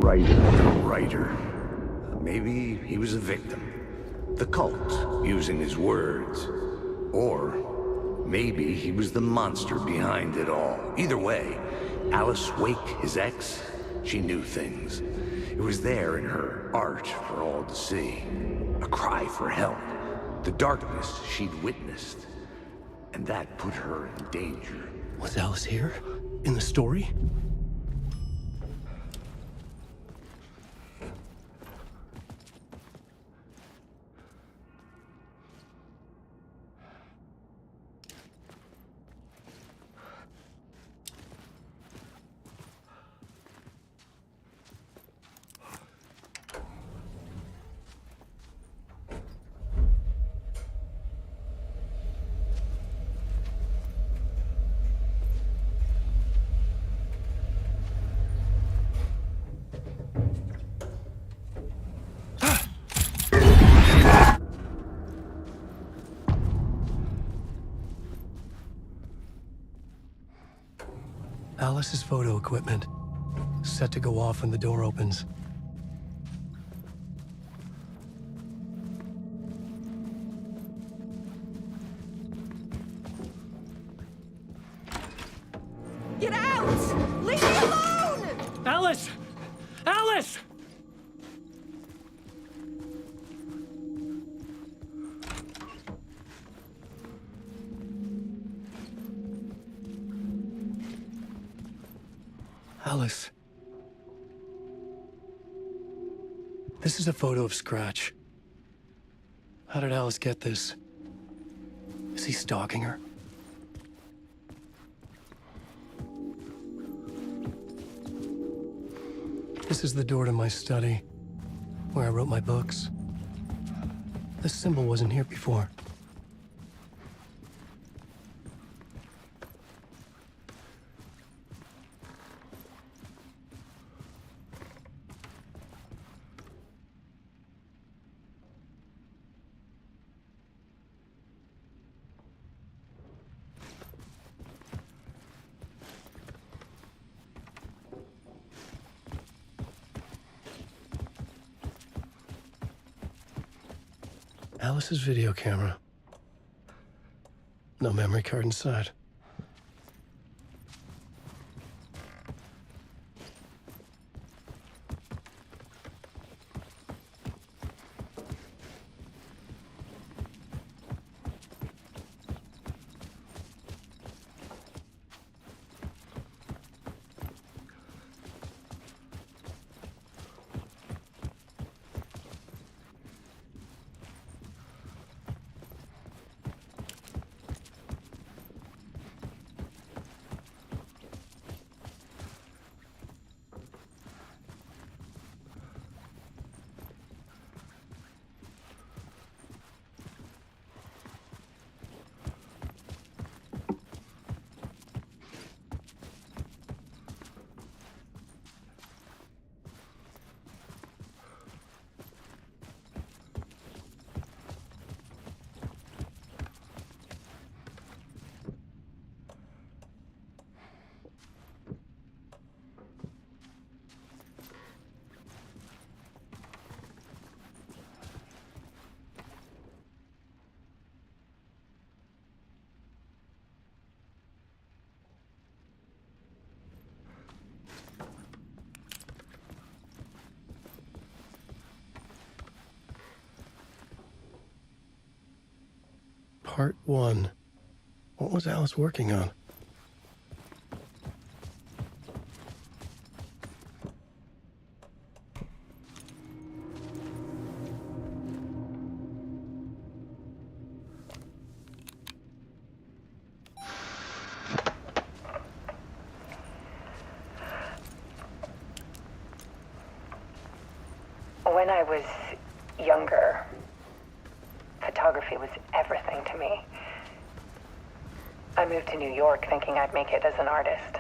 writer. Maybe he was a victim. The cult, using his words. Or maybe he was the monster behind it all. Either way, Alice Wake, his ex, she knew things. It was there in her art for all to see. A cry for help. The darkness she'd witnessed. And that put her in danger. Was Alice here? In the story? Alice's photo equipment, set to go off when the door opens. Get out! Leave me alone! Alice! Alice! Alice. This is a photo of Scratch. How did Alice get this? Is he stalking her? This is the door to my study, where I wrote my books. This symbol wasn't here before. Alice's video camera. No memory card inside. Part 1. What was Alice working on? When I was younger, photography was everything to me. I moved to New York thinking I'd make it as an artist.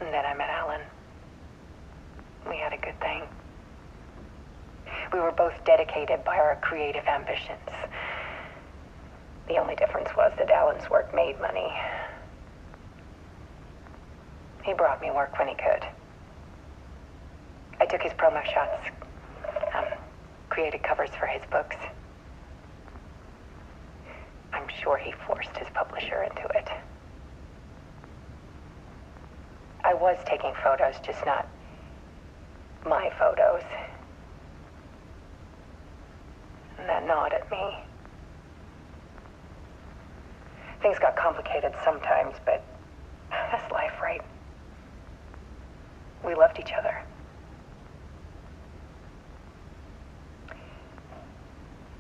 And then I met Alan. We had a good thing. We were both dedicated by our creative ambitions. The only difference was that Alan's work made money. He brought me work when he could. I took his promo shots. Created covers for his books. I'm sure he forced his publisher into it. I was taking photos, just not my photos. And that gnawed at me. Things got complicated sometimes, but that's life, right? We loved each other.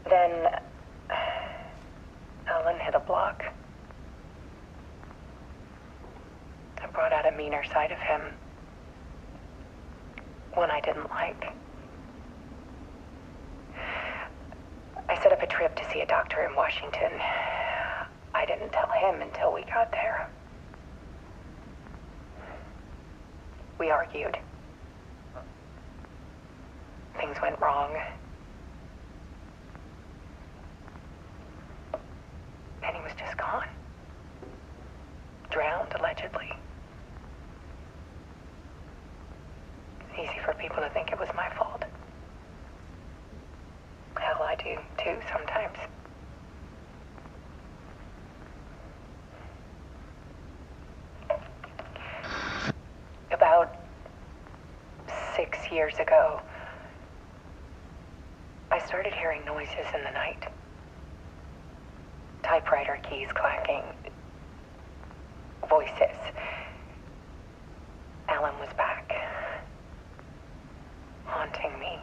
Then Alan hit a block. I brought out a meaner side of him. One I didn't like. I set up a trip to see a doctor in Washington. I didn't tell him until we got there. We argued. Things went wrong. And he was just gone. Drowned, allegedly. It's easy for people to think it was my fault. Hell, I do too sometimes. About 6 years ago, I started hearing noises in the night. Typewriter keys clacking. Voices. Alan was back. Haunting me.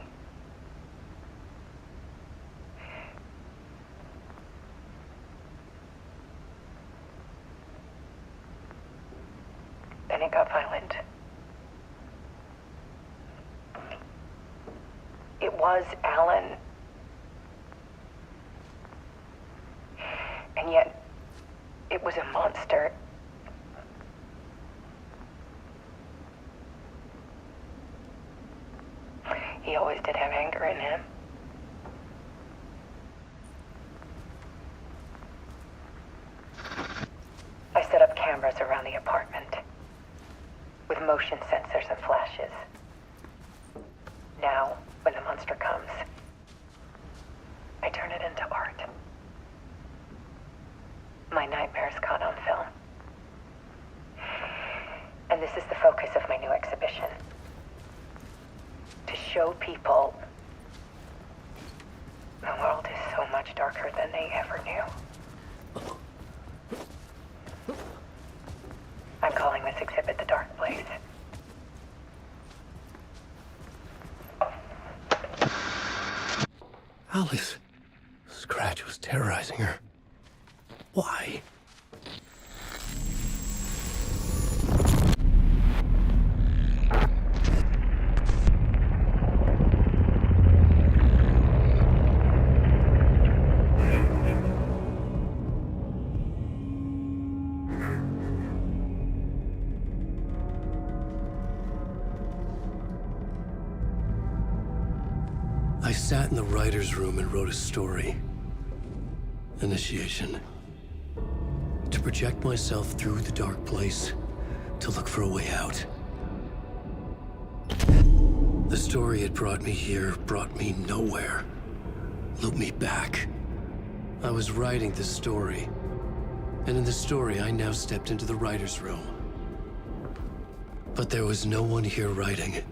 Then it got violent. It was Alan. And yet, it was a monster. He always did have anger in him. I set up cameras around the apartment with motion sensors and flashes. Now, when the monster comes, I turn it into art. My nightmares caught on film. And this is the focus of my new exhibition. To show people the world is so much darker than they ever knew. I'm calling this exhibit The Dark Place. Alice. Scratch was terrorizing her. Why? I sat in the writer's room and wrote a story. Initiation. To project myself through the dark place, to look for a way out. The story had brought me here, brought me nowhere. Looped me back. I was writing the story. And in the story, I now stepped into the writer's room. But there was no one here writing.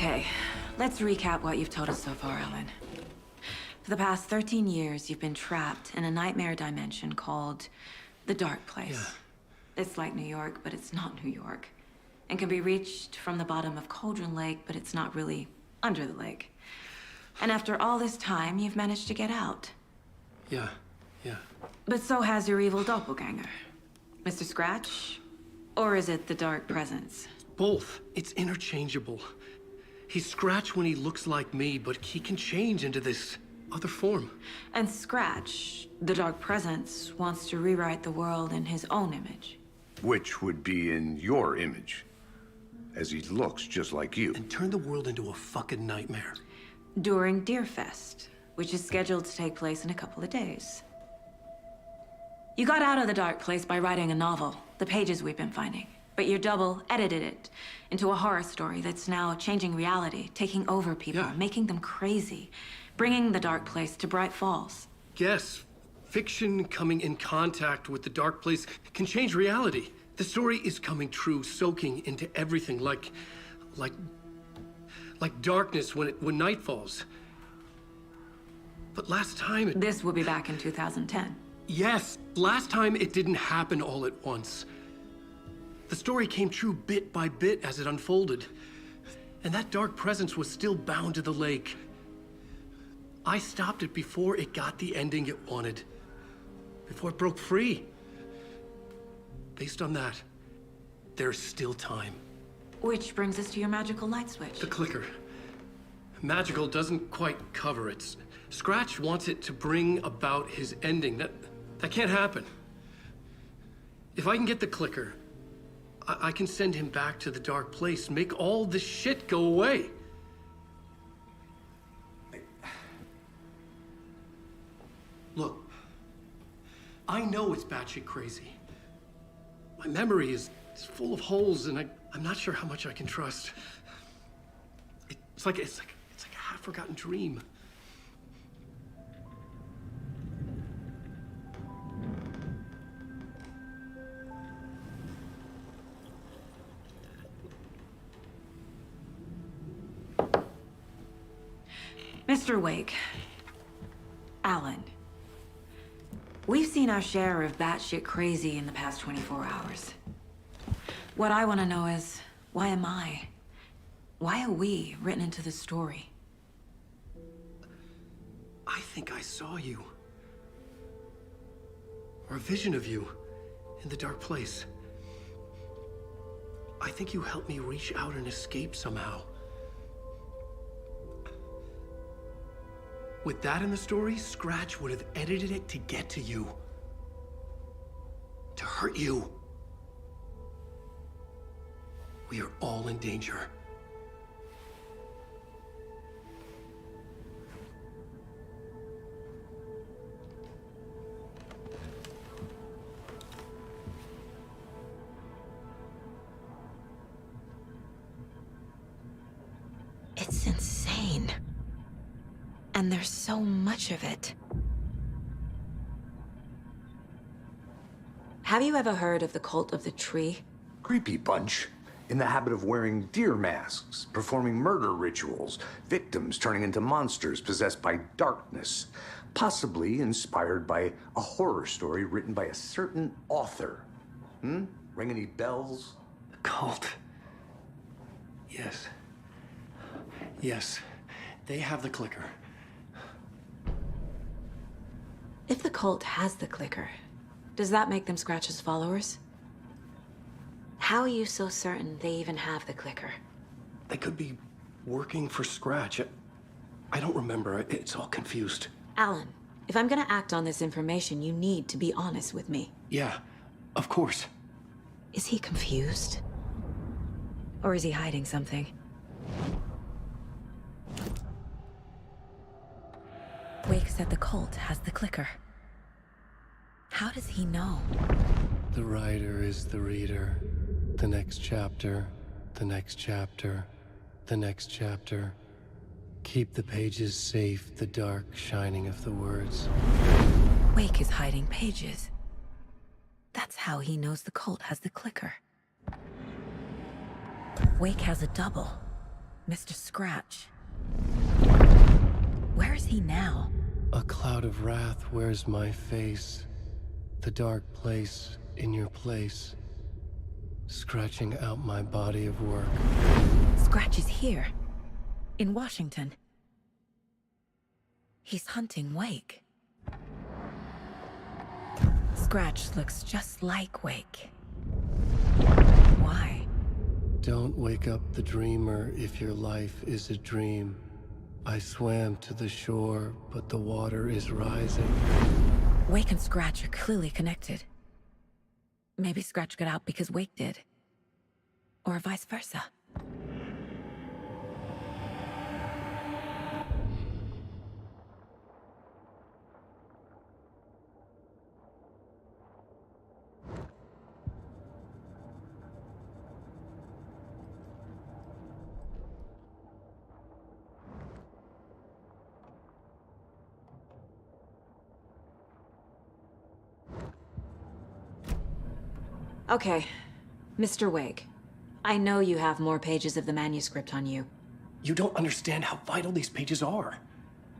Okay, let's recap what you've told us so far, Alan. For the past 13 years, you've been trapped in a nightmare dimension called the Dark Place. Yeah. It's like New York, but it's not New York. And can be reached from the bottom of Cauldron Lake, but it's not really under the lake. And after all this time, you've managed to get out. Yeah. But so has your evil doppelganger. Mr. Scratch? Or is it the Dark Presence? Both. It's interchangeable. He's Scratch when he looks like me, but he can change into this other form. And Scratch, the Dark Presence, wants to rewrite the world in his own image. Which would be in your image, as he looks just like you. And turn the world into a fucking nightmare. During Deerfest, which is scheduled to take place in a couple of days. You got out of the Dark Place by writing a novel, the pages we've been finding. But your double edited it into a horror story that's now changing reality, taking over people, Yeah. making them crazy, bringing the Dark Place to Bright Falls. Yes, fiction coming in contact with the Dark Place can change reality. The story is coming true, soaking into everything like darkness when night falls. But last time This will be back in 2010. Yes, last time it didn't happen all at once. The story came true bit by bit as it unfolded. And that dark presence was still bound to the lake. I stopped it before it got the ending it wanted. Before it broke free. Based on that, there's still time. Which brings us to your magical light switch. The clicker. Magical doesn't quite cover it. Scratch wants it to bring about his ending. That can't happen. If I can get the clicker, I can send him back to the Dark Place, make all this shit go away. Look, I know it's batshit crazy. My memory is full of holes, and I'm not sure how much I can trust. It's like a half-forgotten dream. Mr. Wake. Alan. We've seen our share of batshit crazy in the past 24 hours. What I want to know is, why am I? Why are we written into the story? I think I saw you. Or a vision of you in the Dark Place. I think you helped me reach out and escape somehow. With that in the story, Scratch would have edited it to get to you. To hurt you. We are all in danger. It's insane. And there's so much of it. Have you ever heard of the Cult of the Tree? Creepy bunch. In the habit of wearing deer masks, performing murder rituals, victims turning into monsters possessed by darkness, possibly inspired by a horror story written by a certain author. Ring any bells? The cult. Yes. Yes. They have the clicker. If the cult has the clicker, does that make them Scratch's followers? How are you so certain they even have the clicker? They could be working for Scratch. I don't remember. It's all confused. Alan, if I'm gonna act on this information, you need to be honest with me. Yeah, of course. Is he confused? Or is he hiding something? Wake said the cult has the clicker. How does he know? The writer is the reader. The next chapter, the next chapter, the next chapter. Keep the pages safe, the dark shining of the words. Wake is hiding pages. That's how he knows the cult has the clicker. Wake has a double. Mr. Scratch. Where is he now? A cloud of wrath wears my face. The dark place in your place. Scratching out my body of work. Scratch is here. In Washington. He's hunting Wake. Scratch looks just like Wake. Why? Don't wake up the dreamer if your life is a dream. I swam to the shore, but the water is rising. Wake and Scratch are clearly connected. Maybe Scratch got out because Wake did. Or vice versa. Okay, Mr. Wake. I know you have more pages of the manuscript on you. You don't understand how vital these pages are.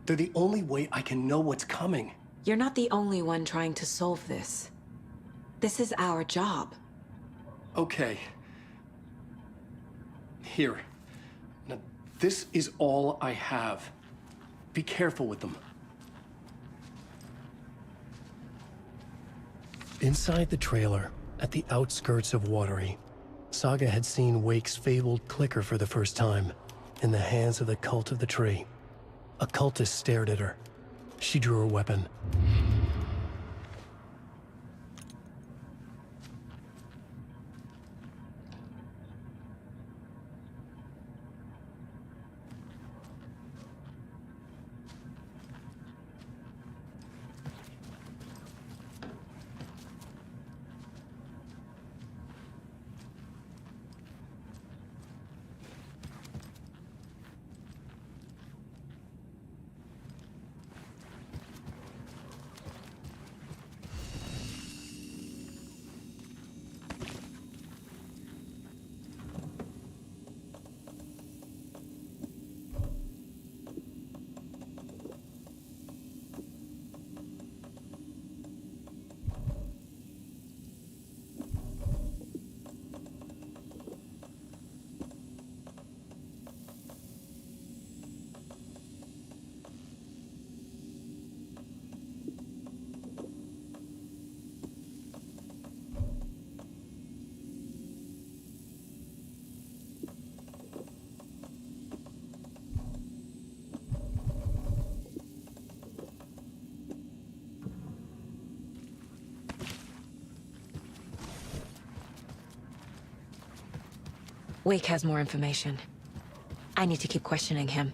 They're the only way I can know what's coming. You're not the only one trying to solve this. This is our job. Okay. Here. Now, this is all I have. Be careful with them. Inside the trailer, at the outskirts of Watery, Saga had seen Wake's fabled clicker for the first time, in the hands of the Cult of the Tree. A cultist stared at her. She drew her weapon. Wake has more information. I need to keep questioning him.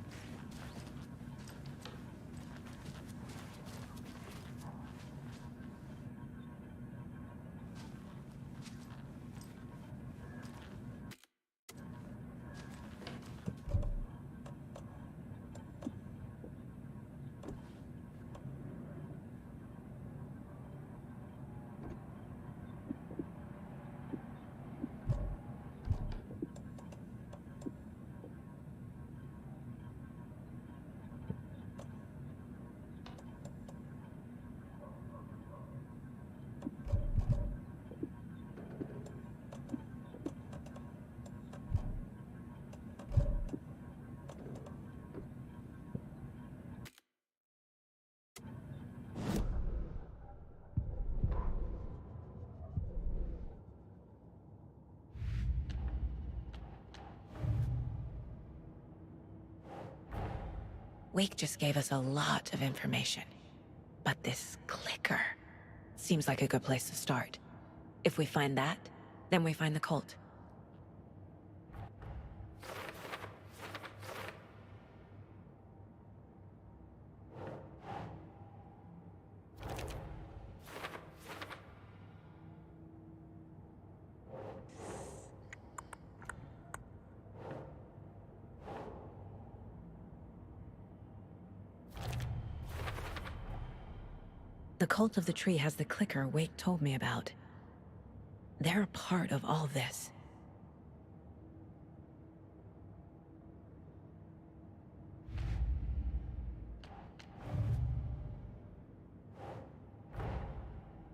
Wake just gave us a lot of information. But this clicker seems like a good place to start. If we find that, then we find the cult. The Cult of the Tree has the clicker Wake told me about. They're a part of all this.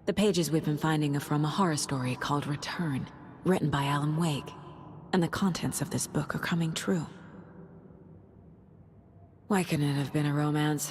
The pages we've been finding are from a horror story called Return, written by Alanwake. And the contents of this book are coming true. Why couldn't it have been a romance?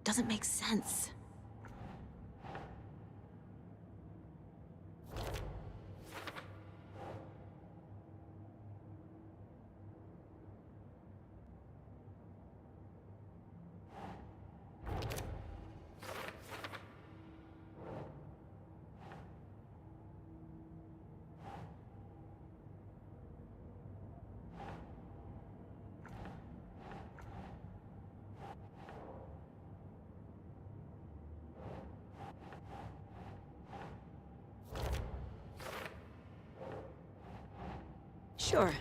Doesn't make sense. Sure.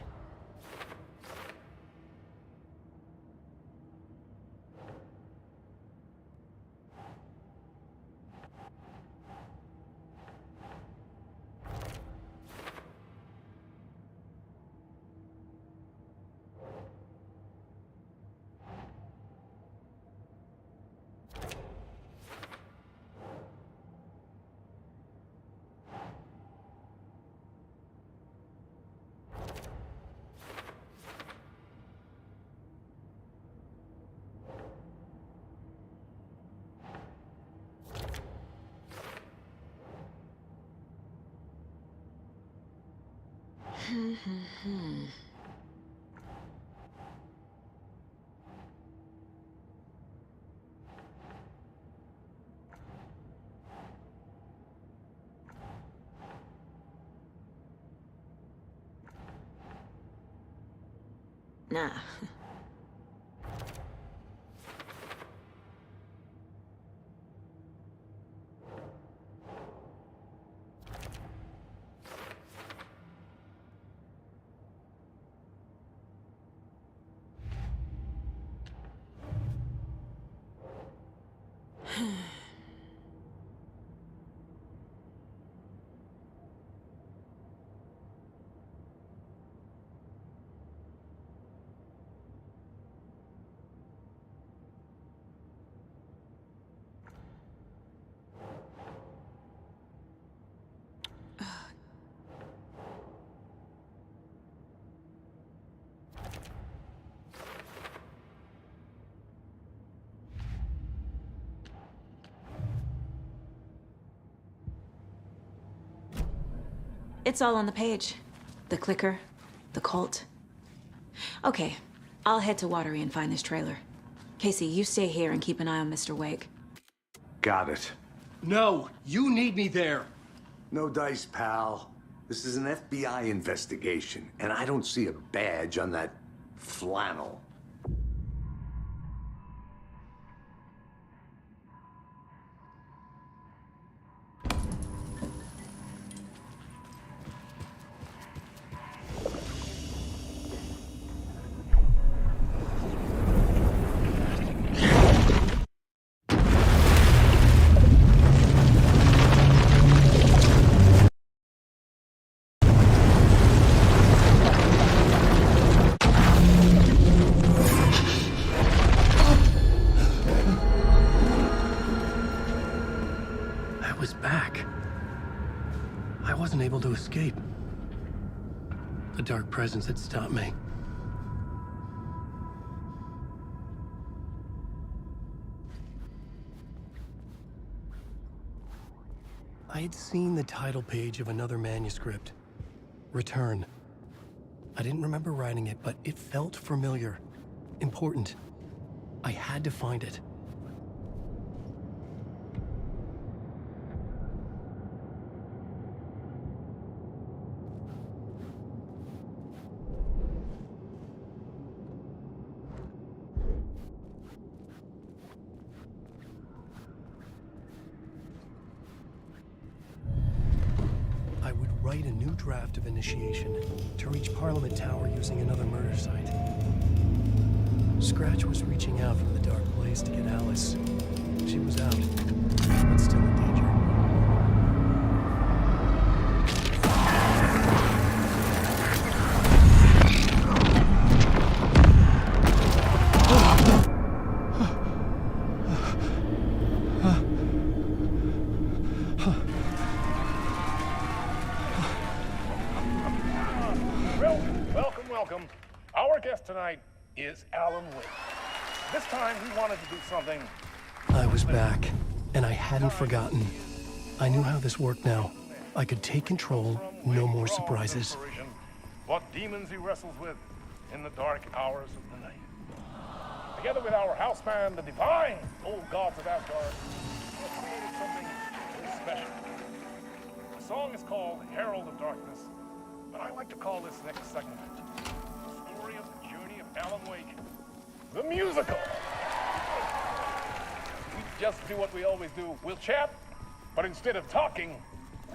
Nah. It's all on the page. The clicker, the cult. Okay, I'll head to Watery and find this trailer. Casey, you stay here and keep an eye on Mr. Wake. Got it. No, you need me there. No dice, pal. This is an FBI investigation, and I don't see a badge on that flannel. Able to escape. The dark presence had stopped me. I had seen the title page of another manuscript. Return. I didn't remember writing it, but it felt familiar. Important. I had to find it. write a new draft of initiation to reach Parliament Tower using another murder site. Scratch was reaching out from the dark place to get Alice. She was out, but still in danger. Welcome. Our guest tonight is Alanwake. This time he wanted to do something. I was back, and I hadn't forgotten. I knew how this worked now. I could take control, no more surprises. What demons he wrestles with in the dark hours of the night. Together with our house band, the divine old gods of Asgard, we have created something very special. The song is called Herald of Darkness, but I like to call this next segment the story of the journey of Alanwake, the musical. We just do what we always do. We'll chat, but instead of talking,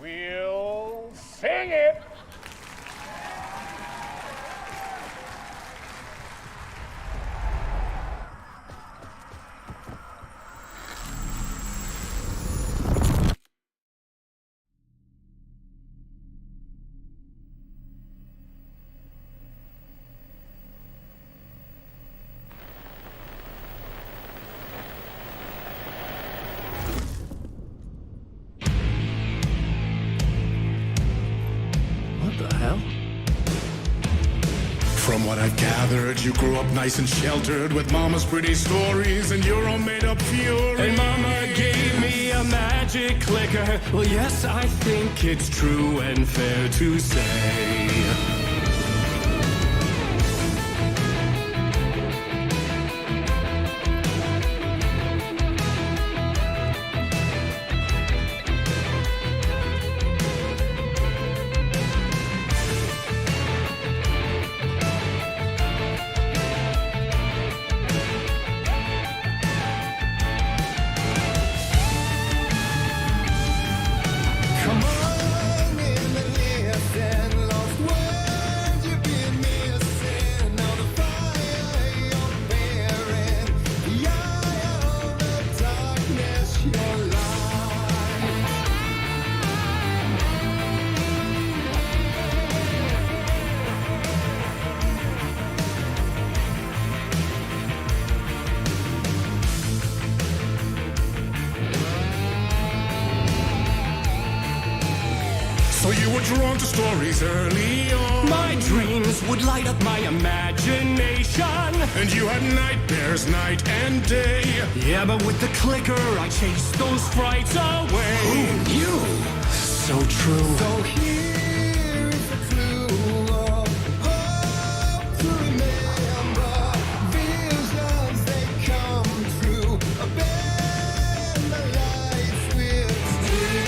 we'll sing it. From what I've gathered, you grew up nice and sheltered with mama's pretty stories and your own made-up fury. And mama gave me a magic clicker. Well, yes, I think it's true and fair to say. So you were drawn to stories early on. My dreams would light up my imagination. And you had nightmares night and day. Yeah, but with the clicker, I chased those frights away. Who knew? So true. So here is a clue of hope to remember. Visions, they come true. Bend the lights with steel.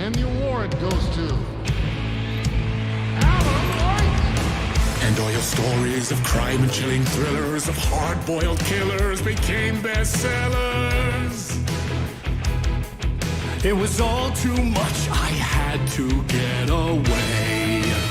And the award goes to Alanwake! And all your stories of crime and chilling thrillers of hard-boiled killers became bestsellers. It was all too much. I had to get away.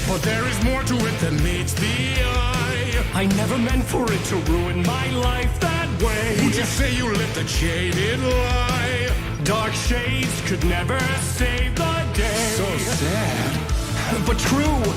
But there is more to it than meets the eye. I never meant for it to ruin my life that way. Would you say you lived a jaded lie? Dark shades could never save the day. So sad. But true.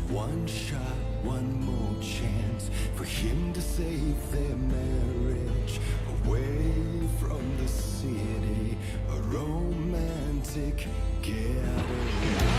One shot, one more chance for him to save their marriage. Away from the city, a romantic getaway.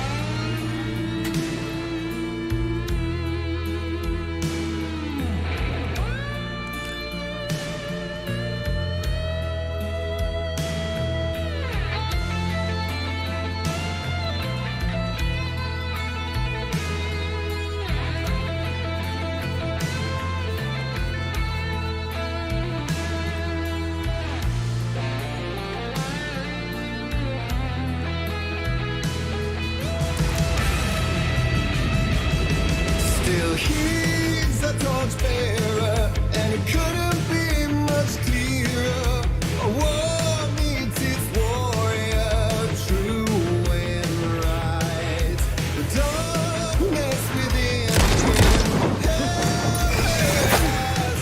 He's a torchbearer, and it couldn't be much clearer. A war meets its warrior, true and right. The darkness within him has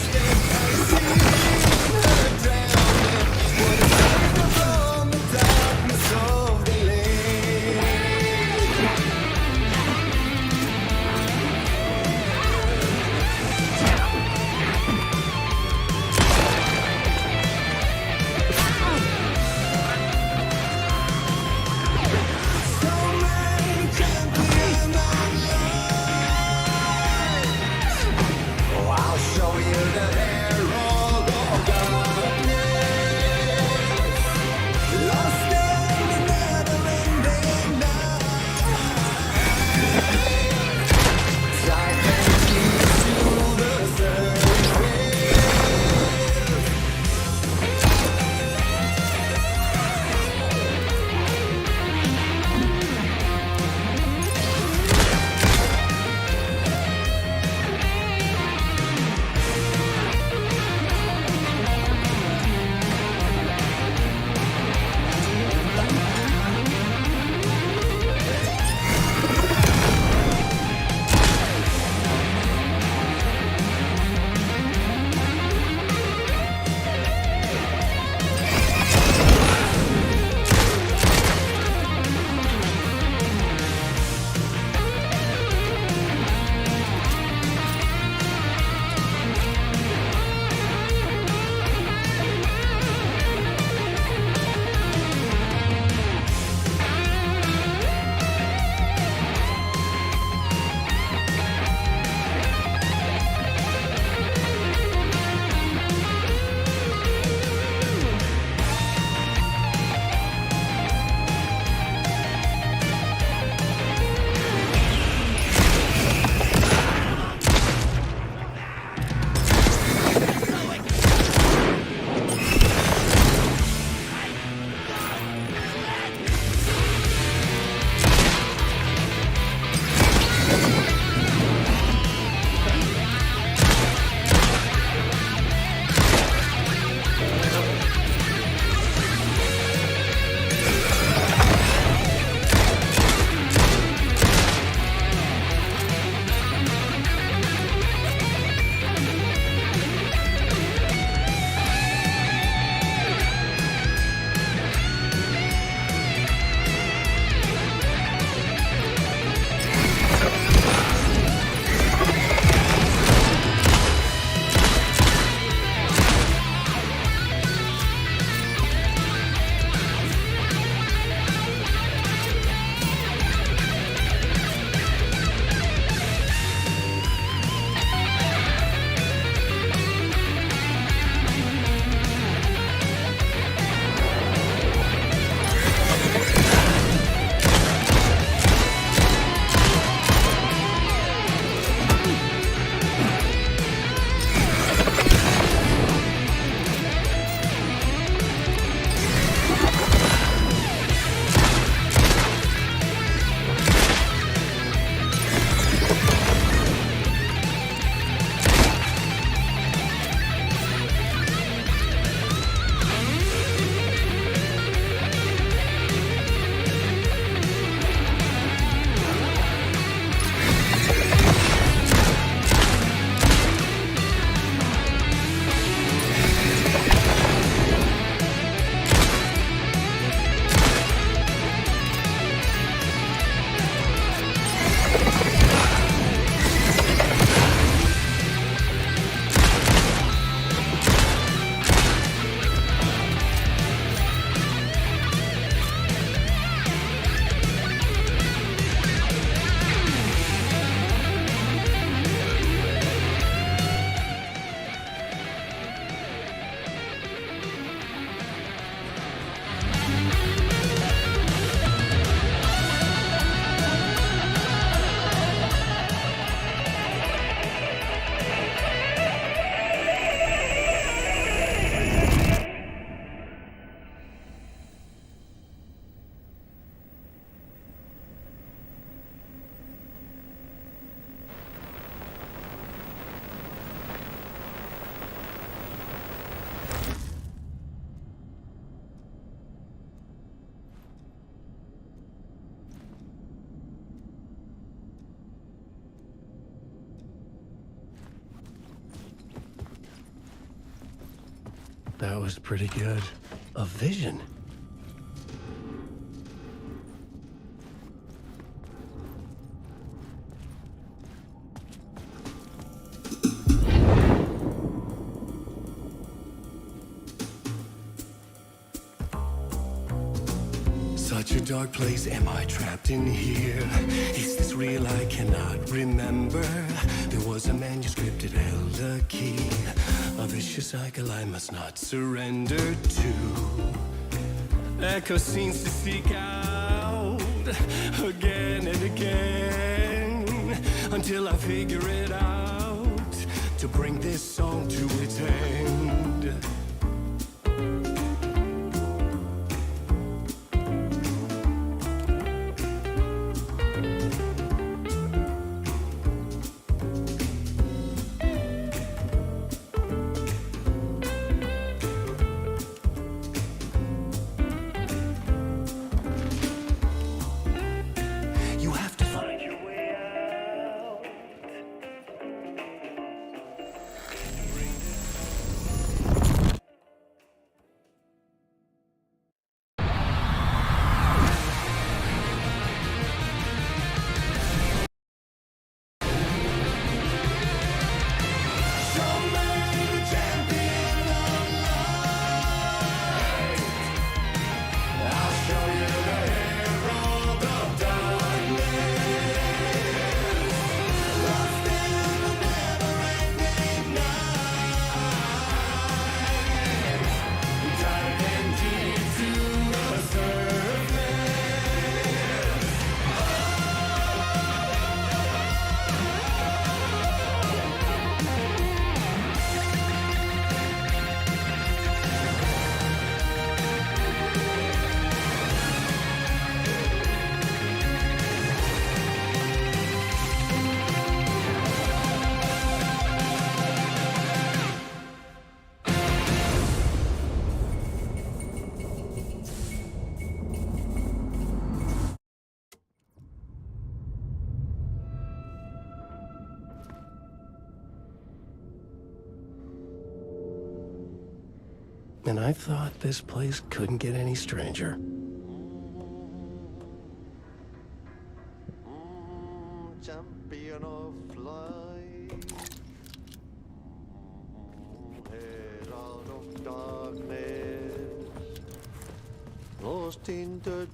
seen her drowning. What a savior from the darkness of the lake. That was pretty good. A vision. Such a dark place, am I trapped in here? Is this real? I cannot remember. There was a manuscript, it held a key. A vicious cycle I must not surrender to. Echo scenes to seek out again and again until I figure it out to bring this song to its end. And I thought this place couldn't get any stranger. Champion of light, herald of darkness, lost in the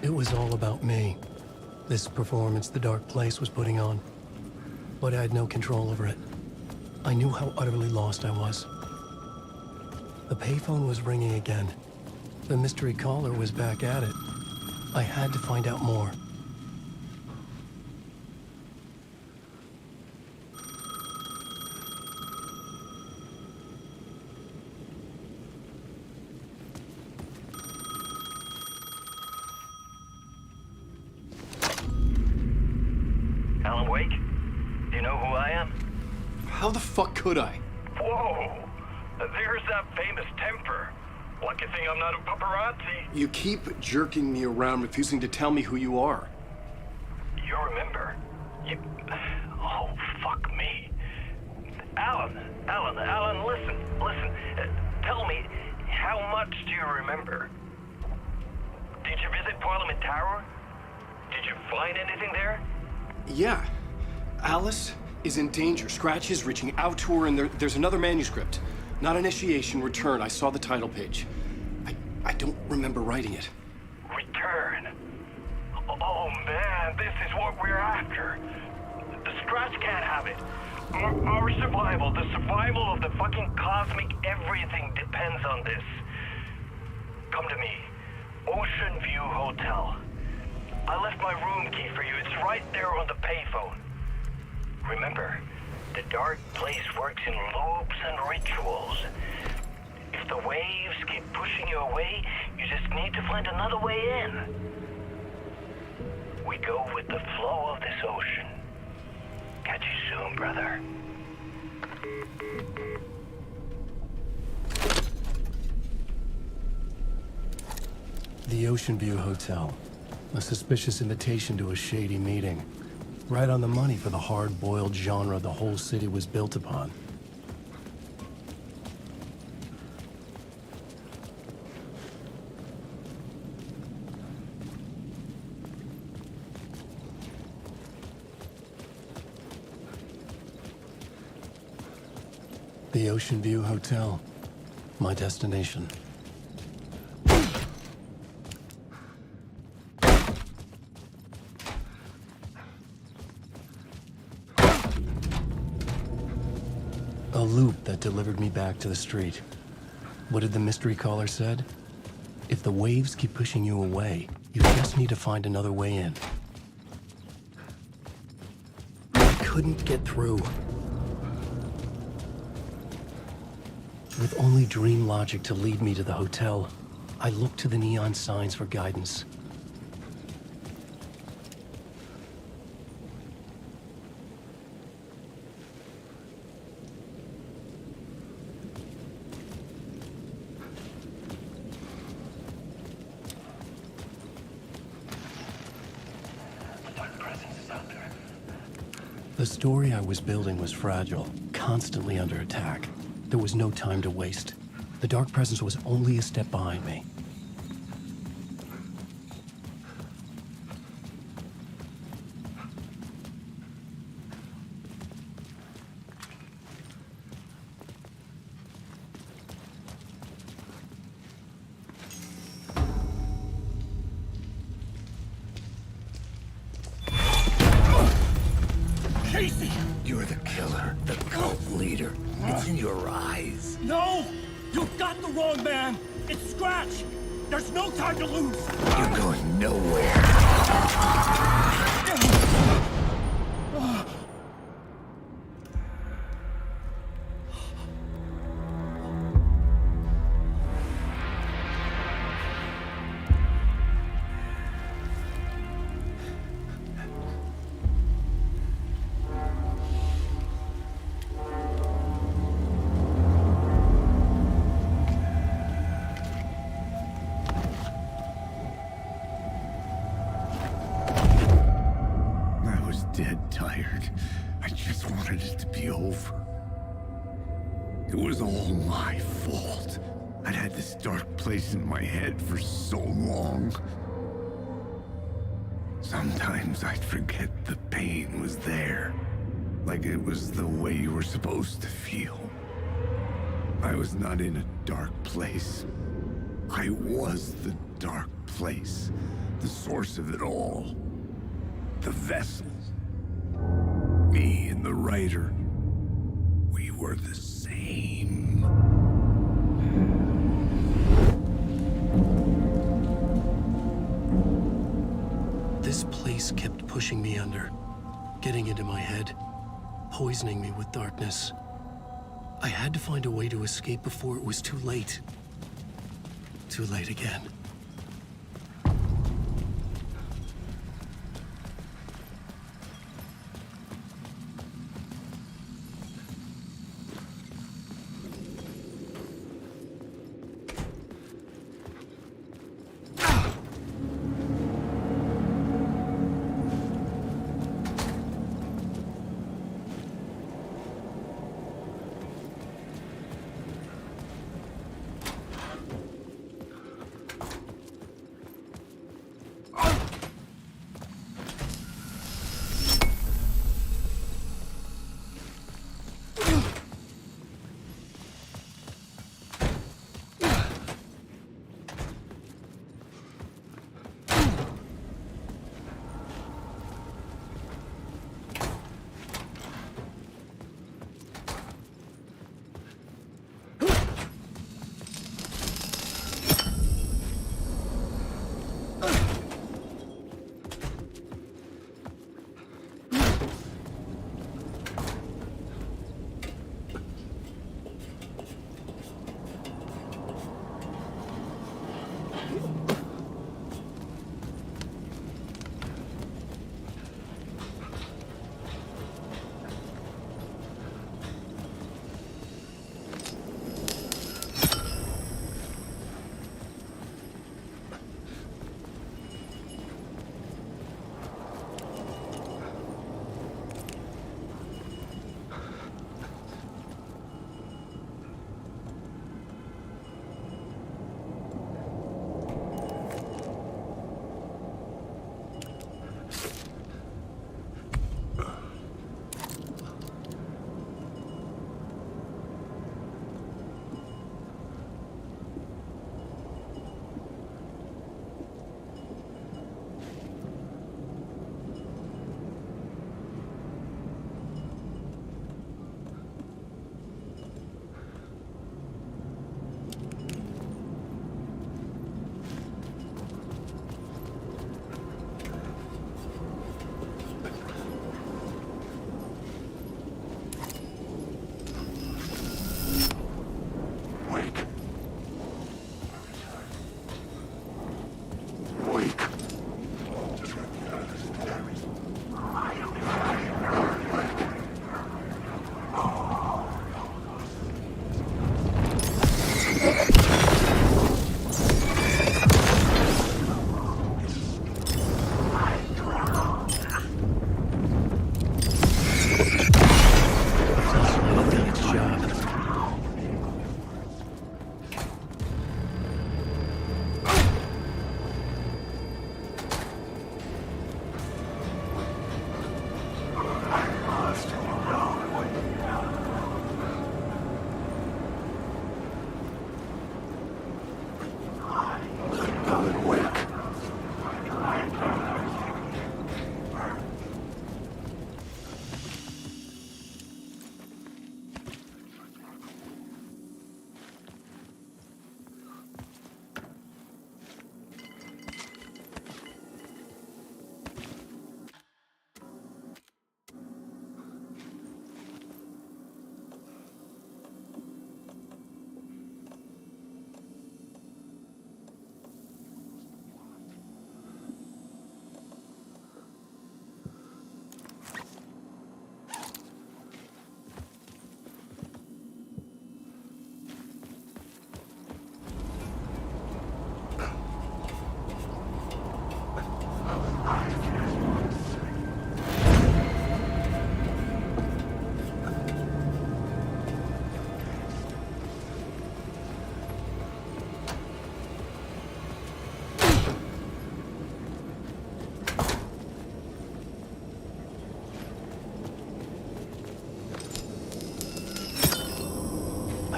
It was all about me. This performance the dark place was putting on. But I had no control over it. I knew how utterly lost I was. The payphone was ringing again. The mystery caller was back at it. I had to find out more. Alanwake? Do you know who I am? How the fuck could I? Whoa! There's that famous temper. Lucky thing I'm not a paparazzi. You keep jerking me around, refusing to tell me who you are. You remember? You... Oh, fuck me. Alan, listen. Tell me, how much do you remember? Did you visit Parliament Tower? Did you find anything there? Yeah. Alice is in danger. Scratch is reaching out to her, and there's another manuscript. Not initiation, return. I saw the title page. I don't remember writing it. Return? Oh man, this is what we're after. The Scratch can't have it. Our survival, the survival of the fucking cosmic everything depends on this. Come to me. Ocean View Hotel. I left my room key for you. It's right there on the payphone. Remember, the dark place works in loops and rituals. If the waves keep pushing you away, you just need to find another way in. We go with the flow of this ocean. Catch you soon, brother. The Ocean View Hotel. A suspicious invitation to a shady meeting. Right on the money for the hard-boiled genre the whole city was built upon. The Ocean View Hotel. My destination. A loop that delivered me back to the street. What did the mystery caller said? If the waves keep pushing you away, you just need to find another way in. I couldn't get through. With only dream logic to lead me to the hotel, I looked to the neon signs for guidance. The story I was building was fragile, constantly under attack. There was no time to waste. The dark presence was only a step behind me. Casey! You're the killer, the cult leader. It's in your eyes. No! You've got the wrong man! It's Scratch! There's no time to lose! You're going nowhere. Dead tired. I just wanted it to be over. It was all my fault. I'd had this dark place in my head for so long. Sometimes I'd forget the pain was there. Like it was the way you were supposed to feel. I was not in a dark place. I was the dark place. The source of it all. The vessel. Me and the writer, we were the same. This place kept pushing me under, getting into my head, poisoning me with darkness. I had to find a way to escape before it was too late. Too late again.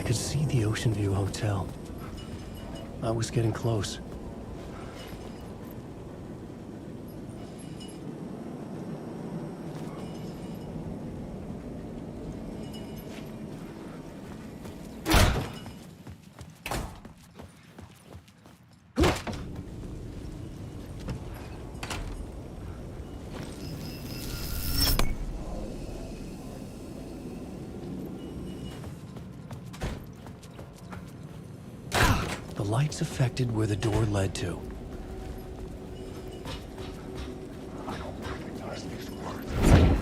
could see the Ocean View Hotel. I was getting close. The lights affected where the door led to. I don't recognize these words.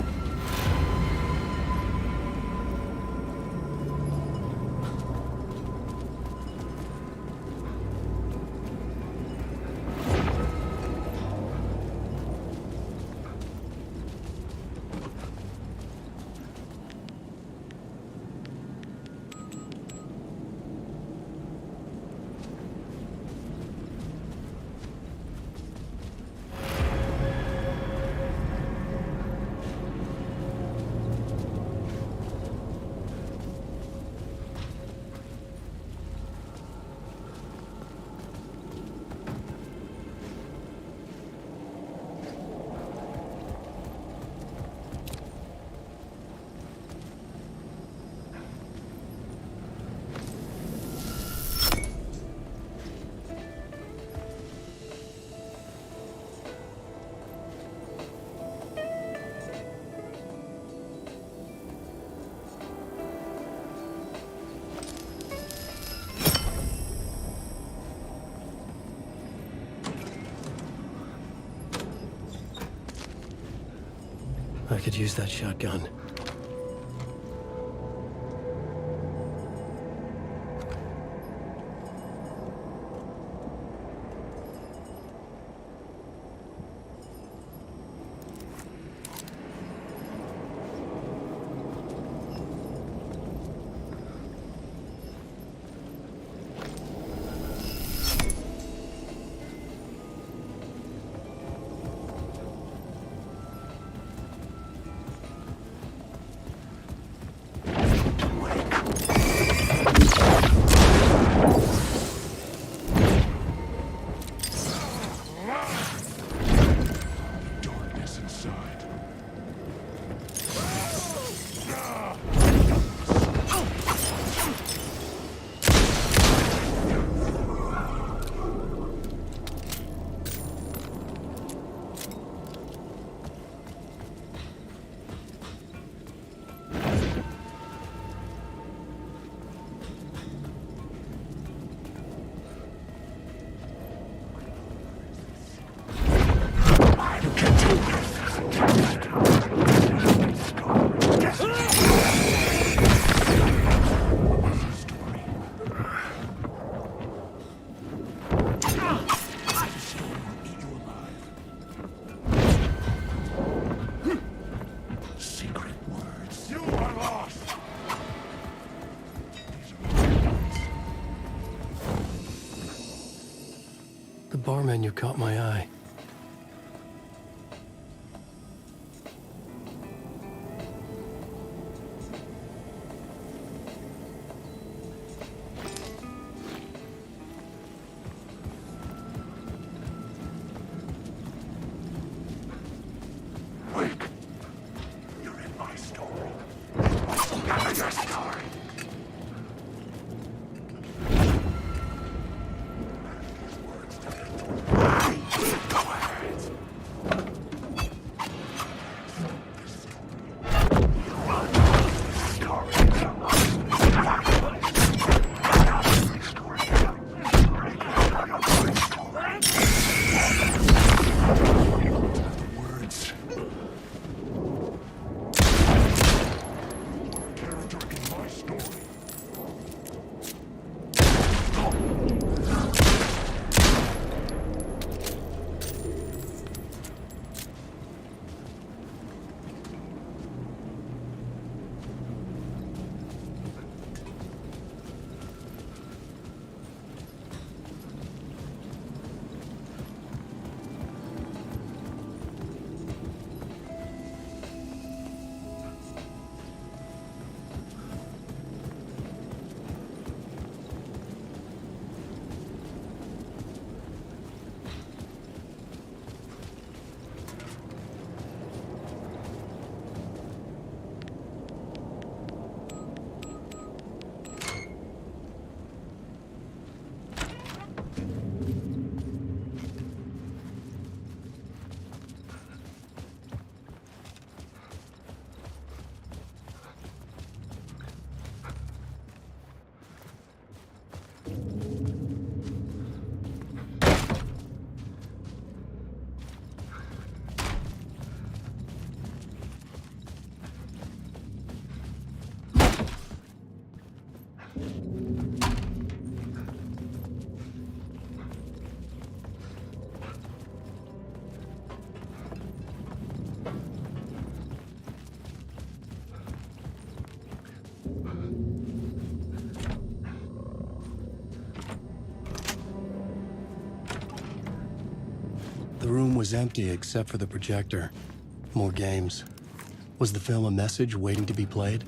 I could use that shotgun. Darkness inside. Secret words. You are lost. The bar menu caught my eye. Wake. You're in my story. Your story. His words to was empty except for the projector. More games. Was the film a message waiting to be played?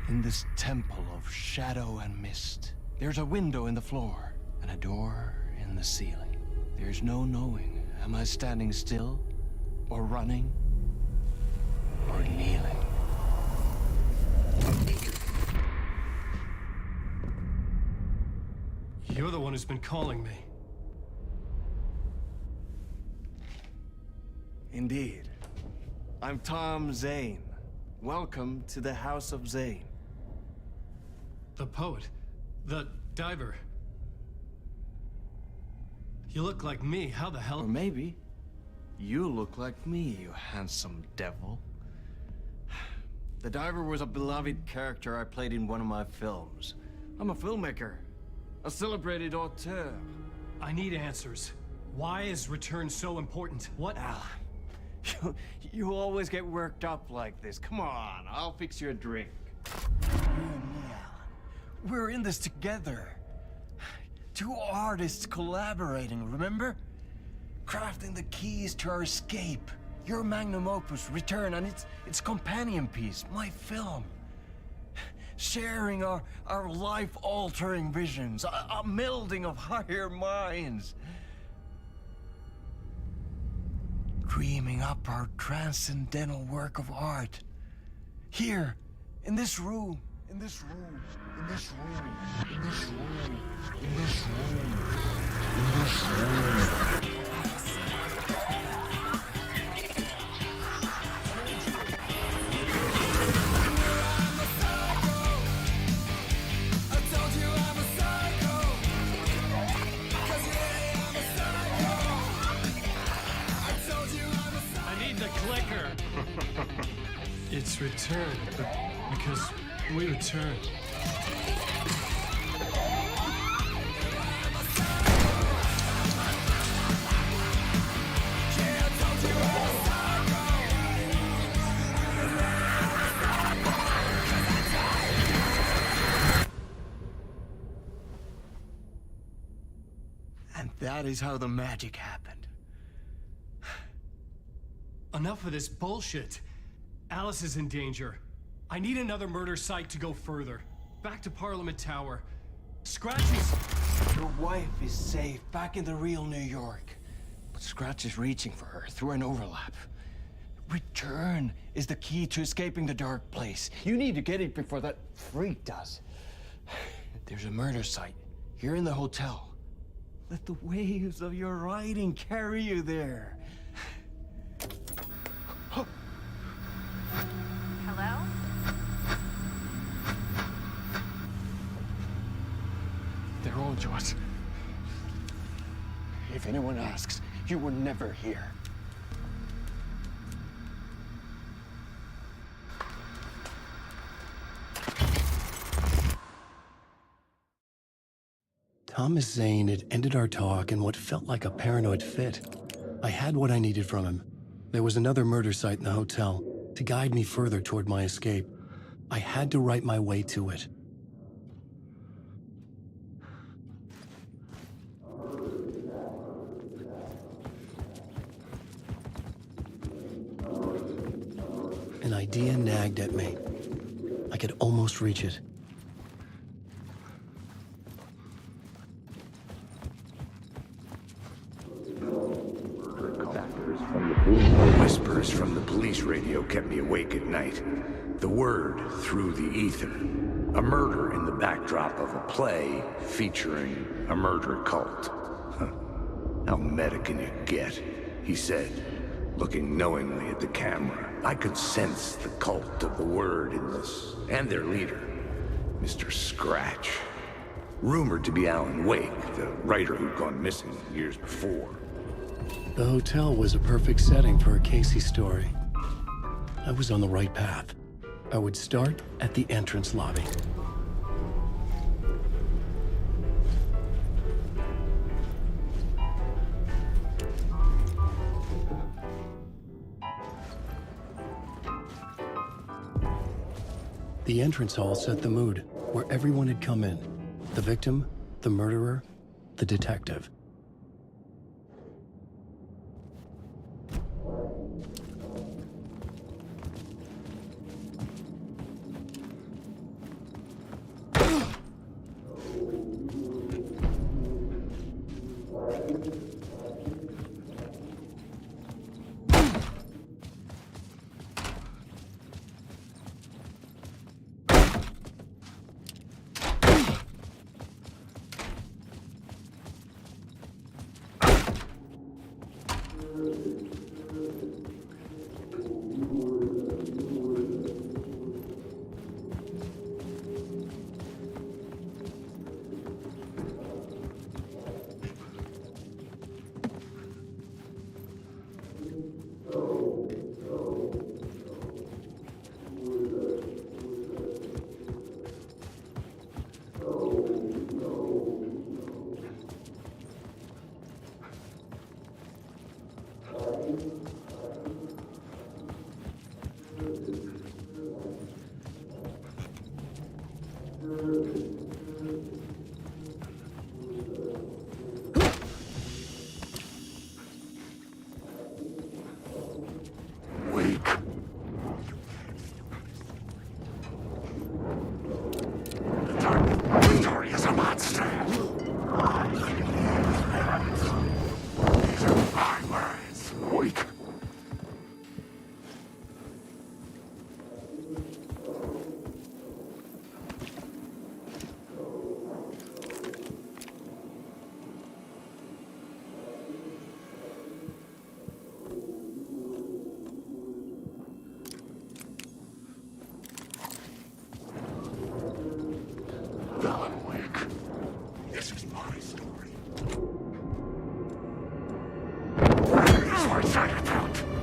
In this temple of shadow and mist, there's a window in the floor and a door in the ceiling. There's no knowing, am I standing still, or running, or kneeling? You're the one who's been calling me. Indeed. I'm Tom Zane. Welcome to the House of Zane. The poet. The diver. You look like me. How the hell? Or maybe you look like me, you handsome devil. The diver was a beloved character I played in one of my films. I'm a filmmaker, a celebrated auteur. I need answers. Why is Return so important? What? Alan, you always get worked up like this. Come on, I'll fix you a drink. You and me, Alan. We're in this together. Two artists collaborating, remember? Crafting the keys to our escape. Your magnum opus, Return, and its companion piece, my film. Sharing our life-altering visions, a melding of higher minds. Dreaming up our transcendental work of art. Here, in this room, in this room, in this room, in this room, in this room, in this room. It's Return, because we return. And that is how the magic happened. Enough of this bullshit. Alice is in danger. I need another murder site to go further. Back to Parliament Tower. Scratch is... Your wife is safe, back in the real New York. But Scratch is reaching for her through an overlap. Return is the key to escaping the dark place. You need to get it before that freak does. There's a murder site here in the hotel. Let the waves of your writing carry you there. Hello? They're all yours. If anyone asks, you were never here. Thomas Zane had ended our talk in what felt like a paranoid fit. I had what I needed from him. There was another murder site in the hotel to guide me further toward my escape. I had to write my way to it. An idea nagged at me. I could almost reach it. voice from the police radio kept me awake at night. The word through the ether. A murder in the backdrop of a play featuring a murder cult. Huh. How meta can you get? He said, looking knowingly at the camera. I could sense the cult of the word in this, and their leader, Mr. Scratch. Rumored to be Alanwake, the writer who'd gone missing years before. The hotel was a perfect setting for a Casey story. I was on the right path. I would start at the entrance lobby. The entrance hall set the mood, where everyone had come in. The victim, the murderer, the detective. Alanwake. This is my story. That's what I said about.